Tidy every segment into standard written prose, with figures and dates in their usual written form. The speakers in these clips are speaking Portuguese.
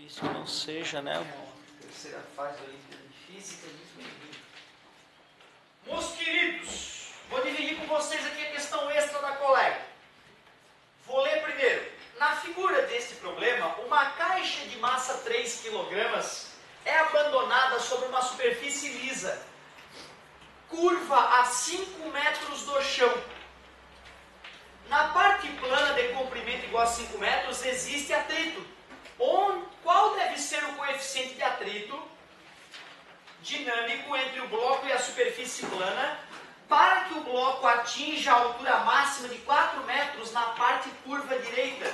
Isso não seja, né? Terceira fase da Olimpíada de Física, meus queridos, vou dividir com vocês aqui a questão extra da colega. Vou ler primeiro. Na figura deste problema, uma caixa de massa 3 kg é abandonada sobre uma superfície lisa, curva a 5 metros do chão. Na parte plana de comprimento igual a 5 metros existe atrito. Qual deve ser o coeficiente de atrito dinâmico entre o bloco e a superfície plana para que o bloco atinja a altura máxima de 4 metros na parte curva direita,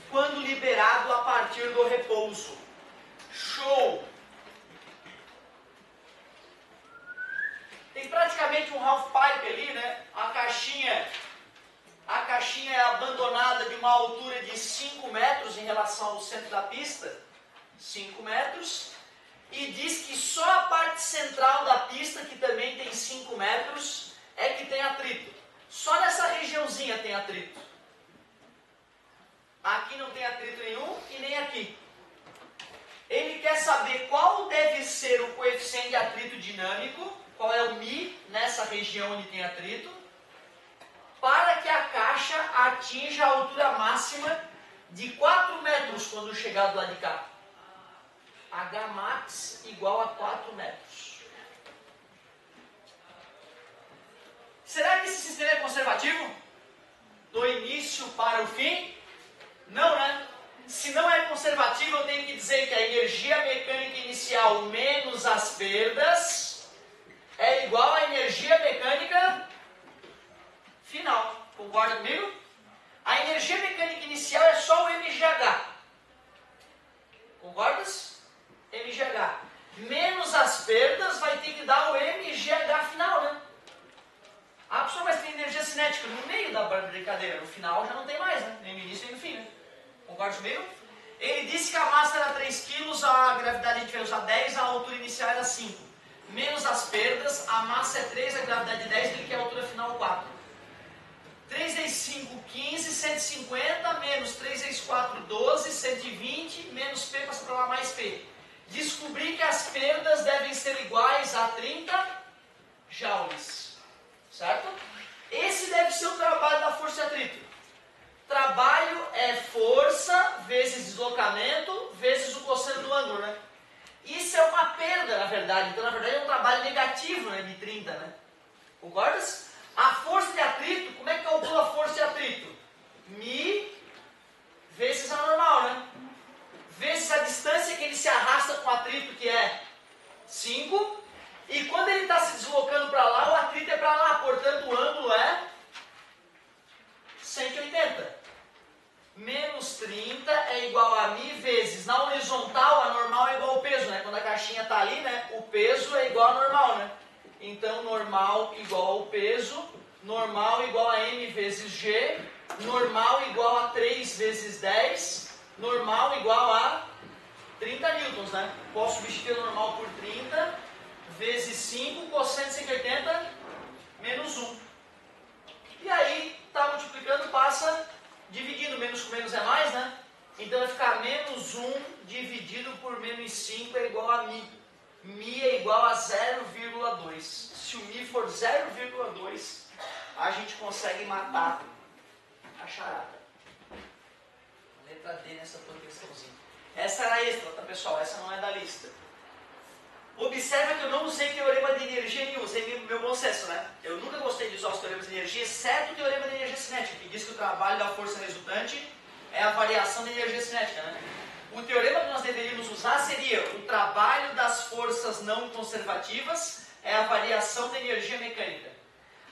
quando liberado a partir do repouso? Show! Tem praticamente um half pipe ali, né? A caixinha é abandonada de uma altura de 5 metros em relação ao centro da pista, 5 metros, e diz que só a parte central da pista, que também tem 5 metros, é que tem atrito. Só nessa regiãozinha tem atrito. Aqui não tem atrito nenhum e nem aqui. Ele quer saber qual deve ser o coeficiente de atrito dinâmico, qual é o μ nessa região onde tem atrito, para que a caixa atinja a altura máxima de 4 metros quando chegar do lado de cá. Hmax igual a 4 metros. Será que esse sistema é conservativo? Do início para o fim? Não, né? Se não é conservativo, eu tenho que dizer que a energia mecânica inicial menos as perdas é igual à energia mecânica final. Concorda comigo? A energia mecânica inicial é só o mgh. Concordas? mgh. Menos as perdas vai ter que dar o mgh final, né? Ah, professor, mas tem energia cinética no meio da brincadeira. No final já não tem mais, né? Nem no início nem no fim, né? Concorda comigo? Ele disse que a massa era 3 kg, a gravidade a gente vai usar 10, a altura inicial era 5. Menos as perdas, a massa é 3, a gravidade 10, ele quer a altura final 4. 3 vezes 5, 15, 150, menos 3 vezes 4, 12, 120, menos P passa para lá mais P. Descobri que as perdas devem ser iguais a 30 joules. Certo? Esse deve ser o trabalho da força de atrito. Trabalho é força vezes deslocamento vezes o cosseno do ângulo, né? Isso é uma perda, na verdade. Então, na verdade, é um trabalho negativo, né, de 30, né? Concordas? A força de atrito, como é que calcula a força de atrito? μ vezes a normal, né? Vezes a distância que ele se arrasta com o atrito, que é 5. E quando ele está se deslocando para lá, o atrito é para lá. Portanto, o ângulo é 180. Menos 30 é igual a μ vezes, na horizontal, a normal é igual ao peso, né? Quando a caixinha está ali, né? O peso é igual a normal, né? Então, normal igual ao peso, normal igual a m vezes g, normal igual a 3 vezes 10, normal igual a 30 newtons, né? Posso substituir o normal por 30 vezes 5, cosseno de 180 menos 1. E aí, está multiplicando, passa dividindo, menos com menos é mais, né? Então vai ficar menos 1 dividido por menos 5 é igual a μ. μ é igual a 0,2. Se o μ for 0,2, a gente consegue matar a charada. Letra D nessa tua questãozinha. Essa era extra, tá, pessoal? Essa não é da lista. Observa que eu não usei teorema de energia nenhum, usei meu bom senso, né? Eu nunca gostei de usar os teoremas de energia, exceto o teorema de energia cinética, que diz que o trabalho da força resultante é a variação da energia cinética, né? O teorema que nós deveríamos usar seria o trabalho das forças não conservativas é a variação da energia mecânica.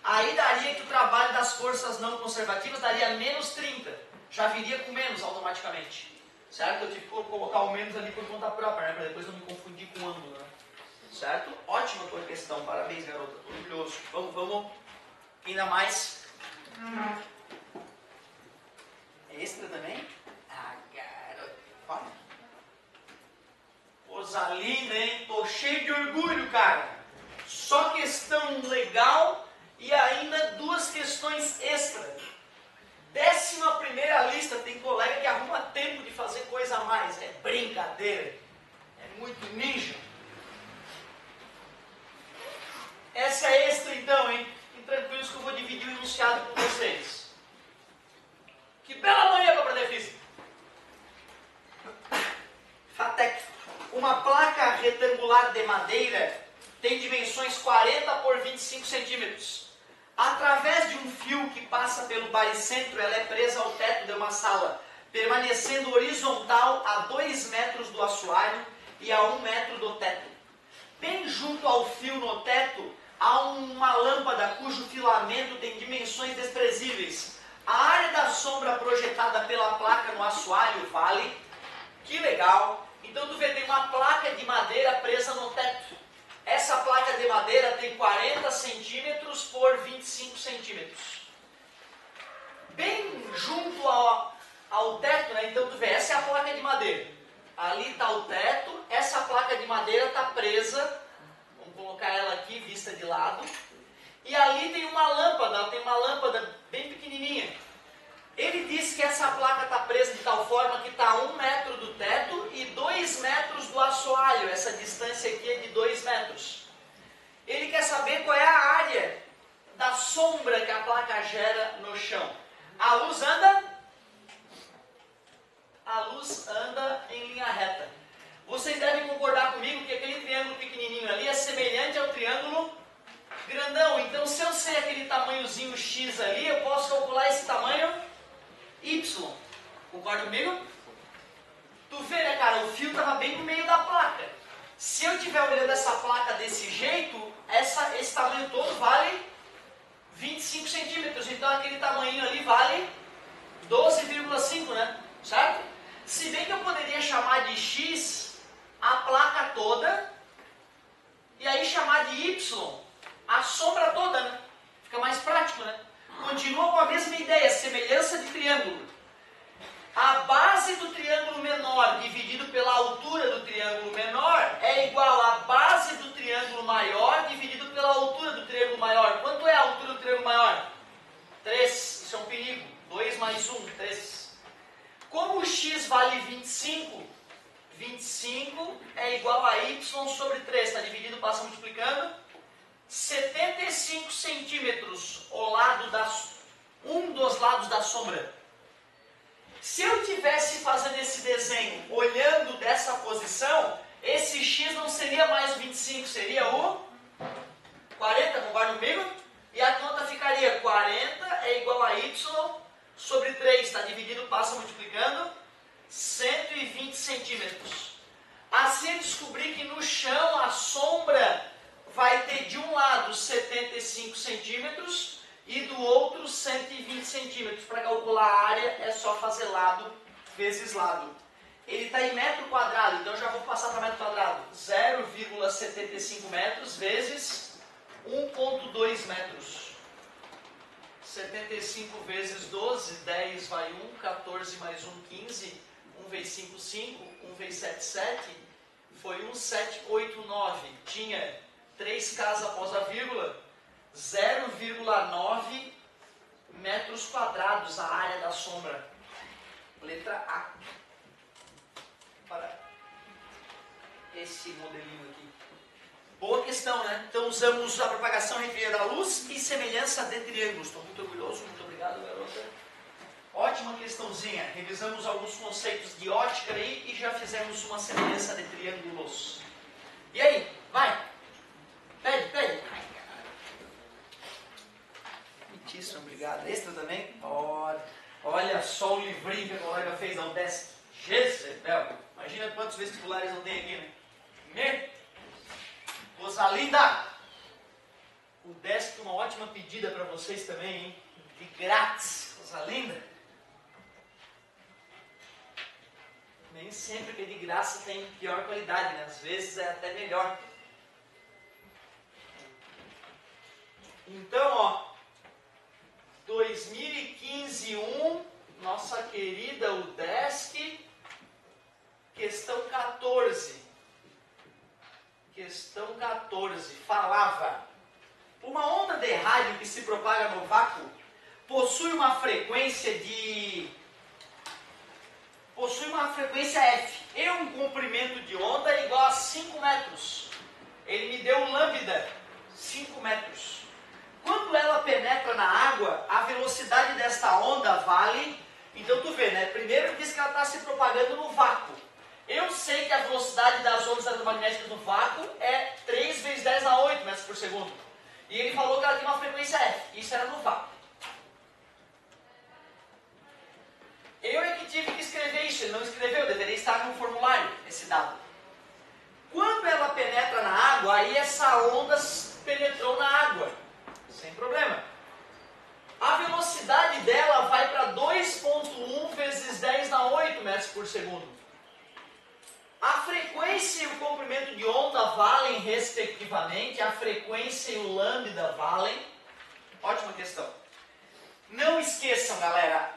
Aí daria que o trabalho das forças não conservativas daria menos 30, já viria com menos automaticamente. Certo? Eu tive que colocar o menos ali por conta própria, né? Para depois não me confundir com o ângulo, né? Certo? Ótima tua questão, parabéns, garota, tô orgulhoso. Vamos ainda mais. Extra também? Ah, garota, fala. Coisa linda, hein? Tô cheio de orgulho, cara. Só questão legal e ainda duas questões extra. 10ª 11ª lista, tem colega que arruma tempo de fazer coisa a mais. É brincadeira. É muito ninja. Essa é extra então, hein? Fiquem tranquilos que eu vou dividir o enunciado com vocês. Que bela manhã para aprender física. FATEC. Uma placa retangular de madeira tem dimensões 40 por 25 centímetros. Através de um fio que passa pelo baricentro, ela é presa ao teto de uma sala, permanecendo horizontal a 2 metros do assoalho e a 1 metro do teto. Bem junto ao fio no teto, há uma lâmpada cujo filamento tem dimensões desprezíveis. A área da sombra projetada pela placa no assoalho vale. Que legal! Então tu vê, tem uma placa de madeira presa no teto. Essa placa de madeira tem 40 centímetros por 25 centímetros. Bem junto ao teto, né? Então tu vê, essa é a placa de madeira. Ali está o teto, essa placa de madeira está presa. Vamos colocar ela aqui, vista de lado. E ali tem uma lâmpada bem pequenininha. Ele diz que essa placa está presa de tal forma que está a 1 metro do teto e 2 metros do assoalho. Essa distância aqui é de 2 metros. Ele quer saber qual é a área da sombra que a placa gera no chão. A luz anda em linha reta. Vocês devem concordar comigo que aquele triângulo pequenininho ali é semelhante ao triângulo grandão. Então, se eu sei aquele tamanhozinho X ali, eu posso calcular esse tamanho Y. Concorda comigo? Tu vê, né, cara? O fio estava bem no meio da placa. Se eu estiver olhando essa placa desse jeito, esse tamanho todo vale 25 centímetros. Então, aquele tamanho ali vale 12,5, né? Certo? Se bem que eu poderia chamar de X a placa toda e aí chamar de Y a sombra toda, né? Fica mais prático, né? Continua com a mesma ideia, semelhança de triângulo. A base do triângulo menor dividido pela altura do triângulo menor é igual à base do triângulo maior dividido pela altura do triângulo maior. Quanto é a altura do triângulo maior? 3. Isso é um perigo. 2 mais 1, 3. Como o x vale 25, 25 é igual a y sobre 3. Está dividido, passa multiplicando. 75 centímetros um dos lados da sombra. Se eu estivesse fazendo esse desenho olhando dessa posição, esse x não seria mais o 25, seria o 40, concorda comigo? E a conta ficaria 40 é igual a y sobre 3, está dividido, passa multiplicando, 120 centímetros. Assim eu descobri que no chão a sombra vai ter de um lado 75 centímetros e do outro 120 centímetros. Para calcular a área é só fazer lado vezes lado. Ele está em metro quadrado, então eu já vou passar para metro quadrado. 0,75 metros vezes 1,2 metros. 75 vezes 12, 10 vai 1, 14 mais 1, 15, 1 vezes 5, 5, 1 vezes 7, 7, foi 1, 7, 8, 9. Tinha 3 casas após a vírgula, 0,9 metros quadrados a área da sombra. Letra A. Para esse modelinho aqui. Boa questão, né? Então usamos a propagação entre da luz e semelhança de triângulos. Estou muito orgulhoso, muito obrigado, garota. Ótima questãozinha. Revisamos alguns conceitos de ótica aí e já fizemos uma semelhança de triângulos. E aí? Vai! Pede, pede! Muitíssimo obrigado. Extra também? Olha só o livrinho que a colega fez na UDESC. Jezebel! Imagina quantos vestibulares não tem aqui, né? Coisa linda! O UDESC, uma ótima pedida para vocês também, hein? De grátis. Coisa linda! Nem sempre que é de graça tem pior qualidade, né? Às vezes é até melhor. Então, ó, 2015-1, nossa querida UDESC, questão 14. Questão 14, falava: uma onda de rádio que se propaga no vácuo possui uma frequência F e um comprimento de onda igual a 5 metros. Ele me deu um lambda, 5 metros. Quando ela penetra na água, a velocidade desta onda vale... Então tu vê, né? Primeiro diz que ela está se propagando no vácuo. Eu sei que a velocidade das ondas eletromagnéticas no vácuo é 3 vezes 10 a 8 metros por segundo. E ele falou que ela tem uma frequência F. Isso era no vácuo. Eu é que tive que escrever isso, ele não escreveu, deveria estar no formulário, esse dado. Quando ela penetra na água, aí essa onda penetrou na água, sem problema. A velocidade dela vai para 2,1 vezes 10 a 8 metros por segundo. A frequência e o comprimento de onda valem respectivamente, a frequência e o lambda valem. Ótima questão. Não esqueçam, galera,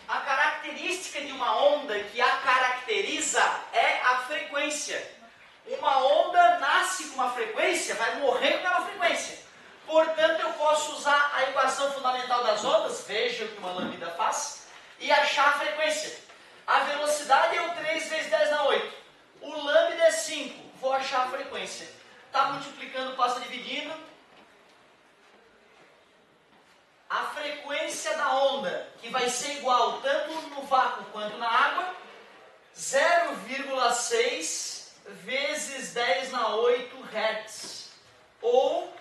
a característica de uma onda que a caracteriza é a frequência. Uma onda nasce com uma frequência, vai morrer com aquela frequência. Portanto, eu posso usar a equação fundamental das ondas, veja o que uma lambda faz, e achar a frequência. A velocidade é o 3 vezes 10 na 8. O lambda é 5. Vou achar a frequência. Está multiplicando, passa dividindo. A frequência da onda, que vai ser igual tanto no vácuo quanto na água, 0,6 vezes 10 na 8 Hz. Ou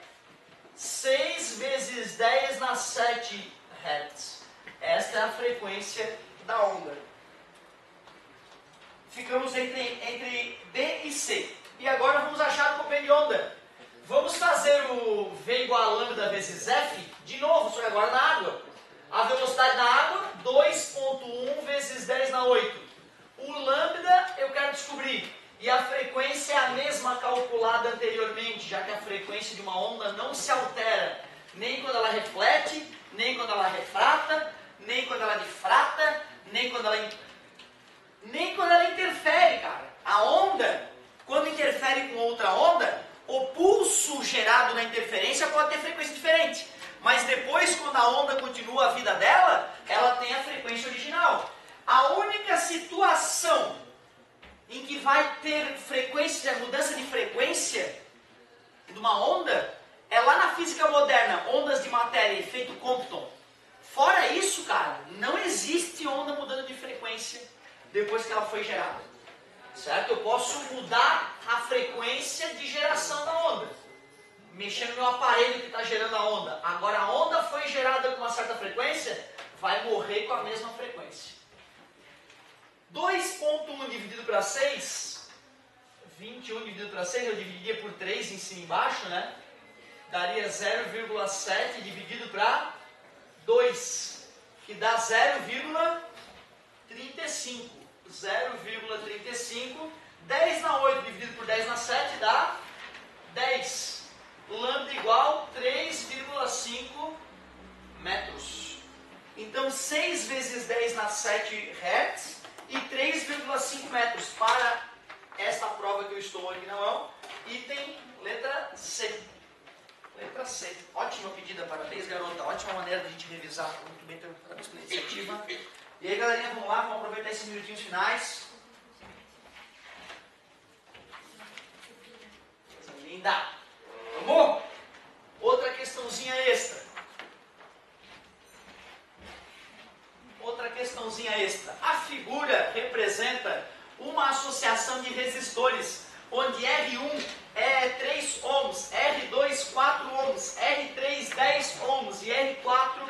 6 vezes 10 na 7 Hz. Esta é a frequência da onda. Ficamos entre D e C. E agora vamos achar o comprimento de onda. Vamos fazer o V igual a lambda vezes F, de novo, só que agora na água. A velocidade da água, 2,1 vezes 10 na 8. O lambda eu quero descobrir. E a frequência é a mesma calculada anteriormente, já que a frequência de uma onda não se altera. Nem quando ela reflete, nem quando ela refrata, nem quando ela difrata, nem quando ela interfere, cara. A onda, quando interfere com outra onda, o pulso gerado na interferência pode ter frequência diferente. Mas depois, quando a onda continua a vida dela, ela tem a frequência original. A única situação em que vai ter frequência, mudança de frequência de uma onda, é lá na física moderna, ondas de matéria, efeito Compton. Fora isso, cara, não existe onda mudando de frequência depois que ela foi gerada. Certo? Eu posso mudar a frequência de geração da onda, mexendo no meu aparelho que está gerando a onda. Agora a onda foi gerada com uma certa frequência, vai morrer com a mesma frequência. 2,1 dividido para 6, 21 dividido para 6, eu dividiria por 3 em cima e embaixo, né? Daria 0,7 dividido para 2, que dá 0,35. 0,35. 10 na 8 dividido por 10 na 7 dá 10. Lambda igual 3,5 metros. Então 6 vezes 10 na 7 Hz e 3,5 metros para esta prova que eu estou aqui na mão. Item letra C. Letra C. Ótima pedida, parabéns, garota. Ótima maneira da gente revisar. Muito bem, parabéns pela iniciativa. E aí, galerinha, vamos lá, vamos aproveitar esses minutinhos finais. Coisa linda. Vamos? Outra questãozinha extra. Outra questãozinha extra. A figura representa uma associação de resistores, onde R1 é 3 ohms, R2 4 ohms, R3 10 ohms e R4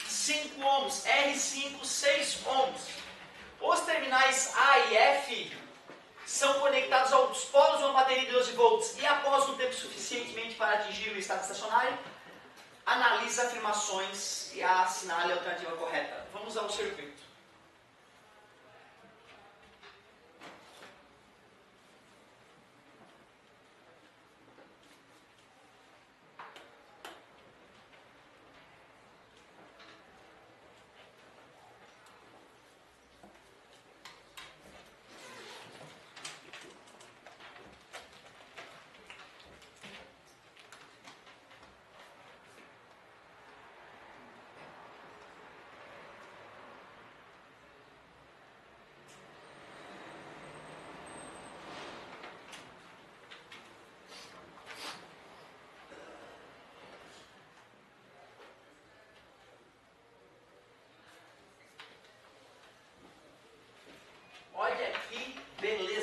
5 ohms, R5 6 ohms. Os terminais A e F são conectados aos polos de uma bateria de 12 volts e após um tempo suficientemente para atingir o estado estacionário, analisa afirmações e assinale a alternativa correta. Vamos ao circuito.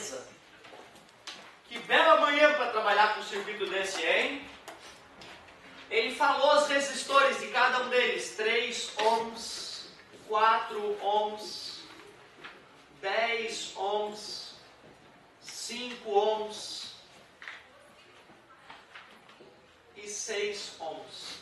beleza. Que bela manhã para trabalhar com um circuito desse, hein? Ele falou os resistores de cada um deles. 3 ohms, 4 ohms, 10 ohms, 5 ohms e 6 ohms.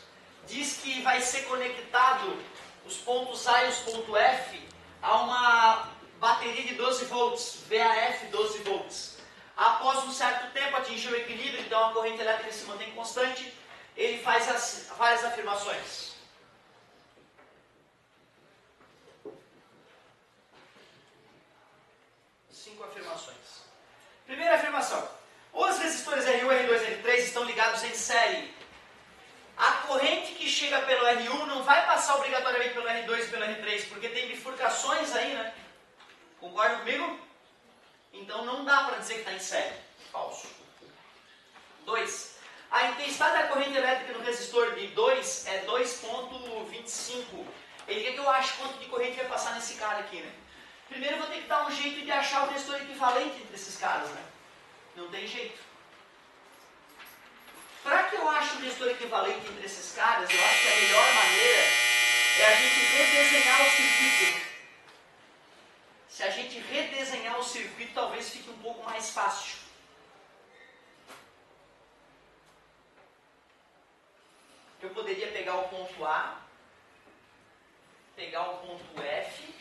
Diz que vai ser conectado os pontos A e os pontos F a uma bateria de 12 volts, VAF 12 volts. Após um certo tempo atingir o equilíbrio, então a corrente elétrica se mantém constante, ele faz várias afirmações. Cinco afirmações. Primeira afirmação. Os resistores R1, R2 e R3 estão ligados em série. A corrente que chega pelo R1 não vai passar obrigatoriamente pelo R2 e pelo R3, porque tem bifurcações aí, né? Concorda comigo? Então não dá para dizer que está em série. Falso. 2. A intensidade da corrente elétrica no resistor de 2 é 2,25. Ele quer que eu ache quanto de corrente vai passar nesse cara aqui, né? Primeiro eu vou ter que dar um jeito de achar o resistor equivalente entre esses caras, né? Não tem jeito. Para que eu ache o resistor equivalente entre esses caras, eu acho que a melhor maneira é a gente redesenhar o circuito. Se a gente redesenhar o circuito, talvez fique um pouco mais fácil. Eu poderia pegar o ponto A, pegar o ponto F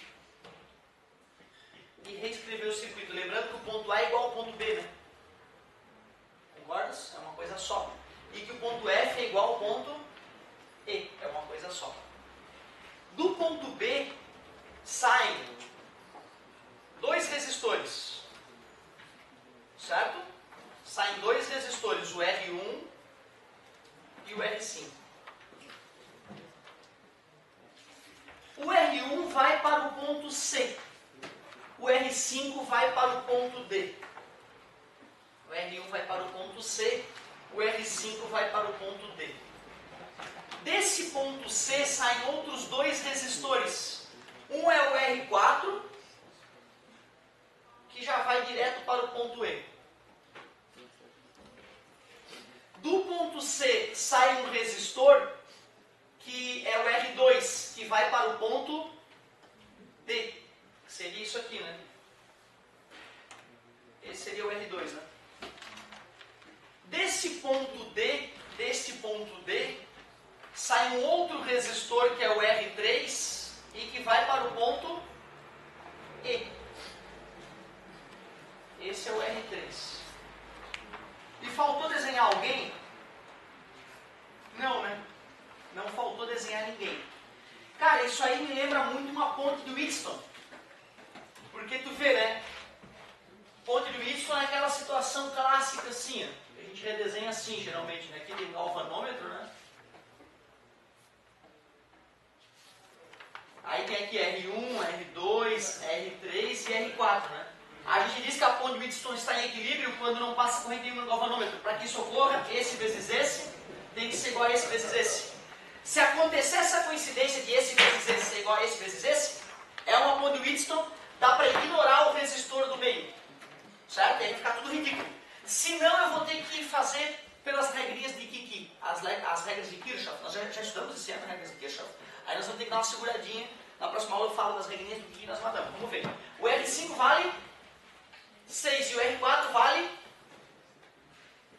e reescrever o circuito. Lembrando que o ponto A é igual ao ponto B, né? Concordas? É uma coisa só. E que o ponto F é igual ao ponto E. É uma coisa só. Do ponto B saem dois resistores. Certo? Saem dois resistores, o R1 e o R5. O R1 vai para o ponto C. O R5 vai para o ponto D. O R1 vai para o ponto C. O R5 vai para o ponto D. Desse ponto C saem outros dois resistores. Um é o R4, que já vai direto para o ponto E. Do ponto C sai um resistor, que é o R2, que vai para o ponto D. Seria isso aqui, né? Esse seria o R2, né? Desse ponto D, sai um outro resistor que é o R3 e que vai para o ponto E. Esse é o R3. E faltou desenhar alguém? Não, né? Não faltou desenhar ninguém. Cara, isso aí me lembra muito uma ponte do Wheatstone. Porque tu vê, né? Ponte do Wheatstone é aquela situação clássica assim, ó. A gente redesenha assim, geralmente, né? Aquele galvanômetro, né? Aí tem aqui R1, R2, R3 e R4, né? A gente diz que a ponte de Wheatstone está em equilíbrio quando não passa corrente nenhuma no galvanômetro. Para que isso ocorra, esse vezes esse tem que ser igual a esse vezes esse. Se acontecer essa coincidência de esse vezes esse ser igual a esse vezes esse, é uma ponte de Wheatstone, dá para ignorar o resistor do meio. Certo? Aí vai ficar tudo ridículo. Se não, eu vou ter que fazer pelas regrinhas de Kiki, as regras de Kirchhoff. Nós já estudamos esse ano as regras de Kirchhoff. Aí nós vamos ter que dar uma seguradinha. Na próxima aula eu falo das regrinhas do Kiki e nós matamos. Vamos ver. O R5 vale 6 e o R4 vale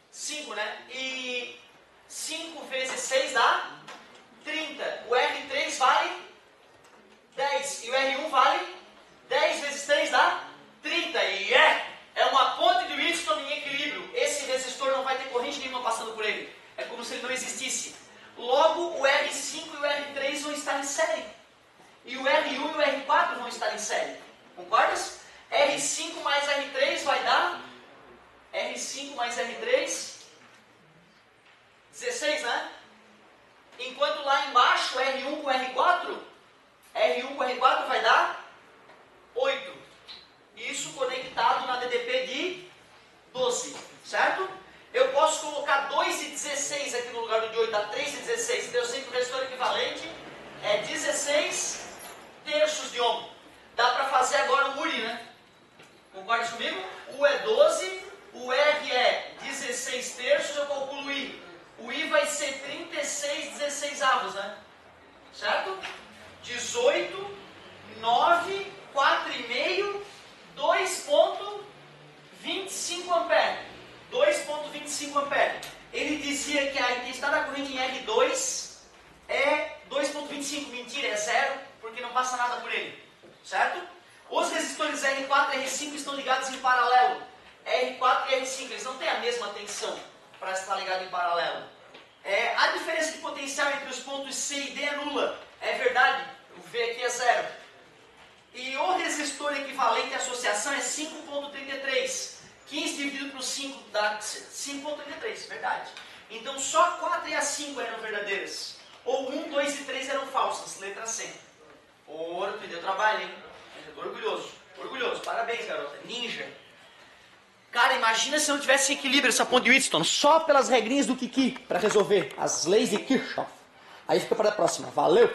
5, né? E 5 vezes 6 dá 30. O R3 vale 10 e o R1 vale 10 vezes 3 dá 30. E é uma ponte de Wheatstone em equilíbrio. Esse resistor não vai ter corrente nenhuma passando por ele. É como se ele não existisse. Logo, o R5 e o R3 vão estar em série. E o R1 e o R4 vão estar em série. Concordas? R5 mais R3 vai dar R5 mais R3 16, né? Enquanto lá embaixo R1 com R4 vai dar 8. Isso conectado na DDP de 12, certo? Eu posso colocar 2 e 16 aqui no lugar do de 8, dá 3 e 16. Então eu sei que o resistor equivalente é 16 terços de ohm. Dá para fazer agora o URI, né? Concorda comigo? U é é 12, o R é 16 terços, eu calculo o I. O I vai ser 36 16avos, né? Certo? 18, 9, 4,5, 2,25 ampere. 2,25 ampere. Ele dizia que a intensidade da corrente em L2 é 2,25. Mentira, é zero, porque não passa nada por ele. Certo? Os resistores R4 e R5 estão ligados em paralelo. R4 e R5, eles não têm a mesma tensão para estar ligado em paralelo. A diferença de potencial entre os pontos C e D é nula. É verdade, o V aqui é zero. E o resistor equivalente à associação é 5,33. 15 dividido por 5 dá 5,33, verdade. Então só a 4 e a 5 eram verdadeiras. Ou 1, 2 e 3 eram falsas, letra C. Ouro, tu deu trabalho, hein? Orgulhoso, orgulhoso. Parabéns, garota. Ninja. Cara, imagina se não tivesse equilíbrio essa ponte de Wheatstone, só pelas regrinhas do Kiki para resolver as leis de Kirchhoff. Aí fica para a próxima. Valeu!